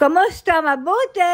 Kamusta? Mabuti?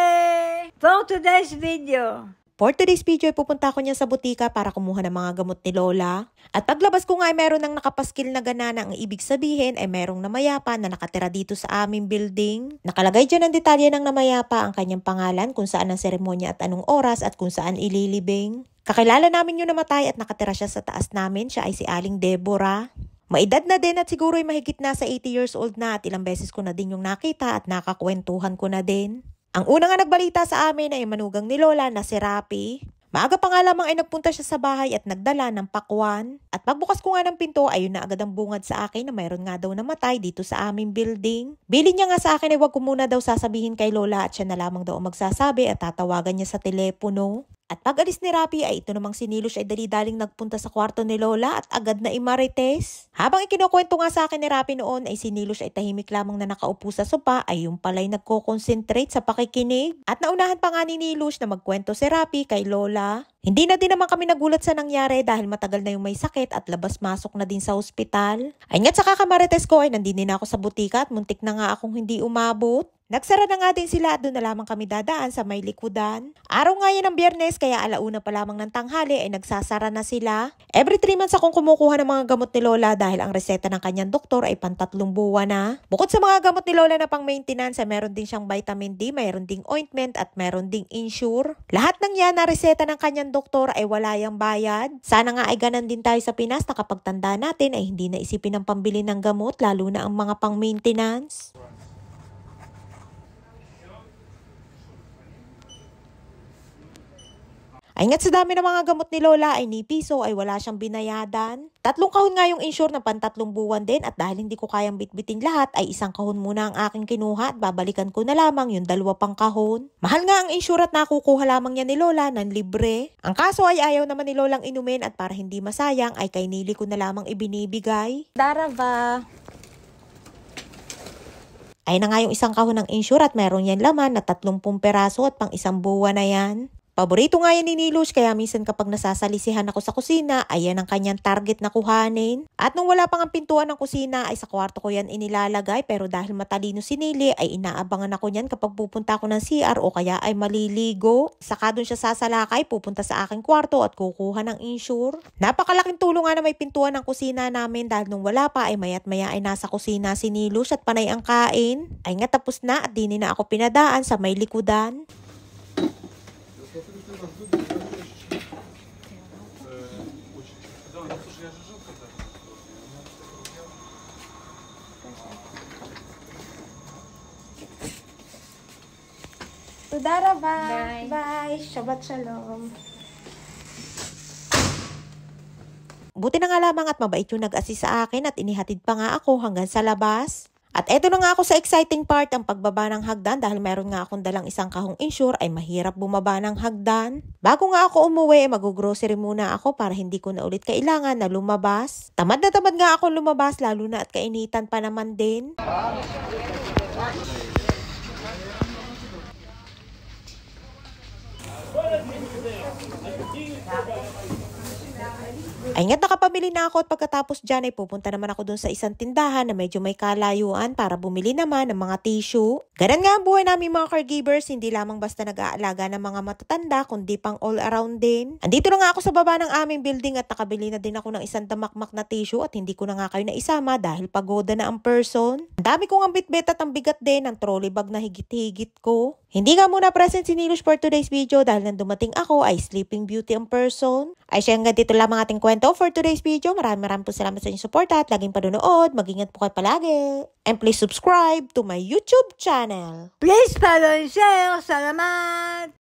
For today's video. For today's video ay pupunta ako niya sa butika para kumuha ng mga gamot ni Lola. At paglabas ko nga ay meron ng nakapaskil na ganana. Ang ibig sabihin ay merong namayapa na nakatira dito sa aming building. Nakalagay dyan ang detalye ng namayapa, ang kanyang pangalan, kung saan ang seremonya at anong oras at kung saan ililibing. Kakilala namin yung namatay at nakatira siya sa taas namin. Siya ay si Aling Deborah. Maedad na din at siguro ay mahigit na sa 80 years old na at ilang beses ko na din yung nakita at nakakwentuhan ko na din. Ang una nga nagbalita sa amin ay manugang ni Lola na si Rapi. Maaga pa nga lamang ay nagpunta siya sa bahay at nagdala ng pakwan. At pagbukas ko nga ng pinto ay yun na agad ang bungad sa akin na mayroon nga daw namatay dito sa aming building. Bilin niya nga sa akin ay wag ko muna daw sasabihin kay Lola at siya na lamang daw ang magsasabi at tatawagan niya sa telepono. At pag alis ni Rapi ay ito namang si Nilush ay dali-daling nagpunta sa kwarto ni Lola at agad na imarites. Habang ikinukwento nga sa akin ni Rapi noon ay si Nilush ay tahimik lamang na nakaupo sa sopa ay yung pala'y nagko-concentrate sa pakikinig. At naunahan pa nga ni Nilush na magkwento si Rapi kay Lola. Hindi na din naman kami nagulat sa nangyari dahil matagal na yung may sakit at labas-masok na din sa ospital. Ay nga't sa kakamarites ko ay nandini na ako sa butika at muntik na nga akong hindi umabot. Nagsara na nga din sila at doon na lamang kami dadaan sa may likudan. Araw nga yan ng Biyernes kaya alauna pa lamang ng tanghali ay nagsasara na sila. Every 3 months akong kumukuha ng mga gamot ni Lola dahil ang reseta ng kanyang doktor ay pang-3 buwan na. Bukod sa mga gamot ni Lola na pang-maintenance ay meron din siyang vitamin D, meron ding ointment at meron ding insure. Lahat ng yan na reseta ng kanyang doktor ay wala yang bayad. Sana nga ay ganan din tayo sa Pinas na kapag tanda natin ay hindi na isipin ang pambili ng gamot lalo na ang mga pang-maintenance. Ay nga't sa dami ng mga gamot ni Lola ay ni piso ay wala siyang binayadan. 3 kahon nga yung insure na pang-3 buwan din at dahil hindi ko kayang bitbitin lahat ay 1 kahon muna ang aking kinuha at babalikan ko na lamang yung 2 pang kahon. Mahal nga ang insure at nakukuha lamang yan ni Lola ng libre. Ang kaso ay ayaw naman ni Lolang inumin at para hindi masayang ay kay Nili ko na lamang ibinibigay. Darava. Ay na nga yung 1 kahon ng insure at meron yan laman na 30 peraso at pang 1 buwan na yan. Paborito nga yan ni Nilush kaya minsan kapag nasasalisihan ako sa kusina ay yan ang kanyang target na kuhanin. At nung wala pang ang pintuan ng kusina ay sa kwarto ko yan inilalagay pero dahil matalino si Nili ay inaabangan ako niyan kapag pupunta ako ng CR o kaya ay maliligo. Saka dun siya sasalakay pupunta sa aking kwarto at kukuha ng insure. Napakalaking tulong nga na may pintuan ng kusina namin dahil nung wala pa ay maya't maya ay nasa kusina si Nilush at panay ang kain. Ay nga tapos na at dini na ako pinadaan sa may likudan. Darava. Bye. Bye. Shabbat shalom. Buti na nga lamang at mabait yung nag-assist sa akin at inihatid pa nga ako hanggang sa labas. At eto na nga ako sa exciting part, ang pagbaba ng hagdan dahil meron nga akong dalang 1 kahong insure ay mahirap bumaba ng hagdan. Bago nga ako umuwi, mag-grocery muna ako para hindi ko na ulit kailangan na lumabas. Tamad na tamad nga ako lumabas lalo na at kainitan pa naman din. Ay nga't nakapamili na ako at pagkatapos dyan ay pupunta naman ako dun sa isang tindahan na medyo may kalayuan para bumili naman ng mga tissue. Ganun nga ang buhay namin mga caregivers, hindi lamang basta nag-aalaga ng mga matatanda kundi pang all around din. Andito na nga ako sa baba ng aming building at nakabili na din ako ng 1 damakmak na tissue at hindi ko na nga kayo naisama dahil pagoda na ang person. Ang dami kong ang bitbit at ang bigat din ng trolley bag na higit-higit ko. Hindi nga muna present si Nilush for today's video dahil nang dumating ako ay Sleeping Beauty ang person. Ay siya hanggang dito lamang ating kwento for today's video. Maraming po salamat sa inyong support at laging panunood. Mag-ingat po kayo palagi. And please subscribe to my YouTube channel. Please follow and share. Salamat.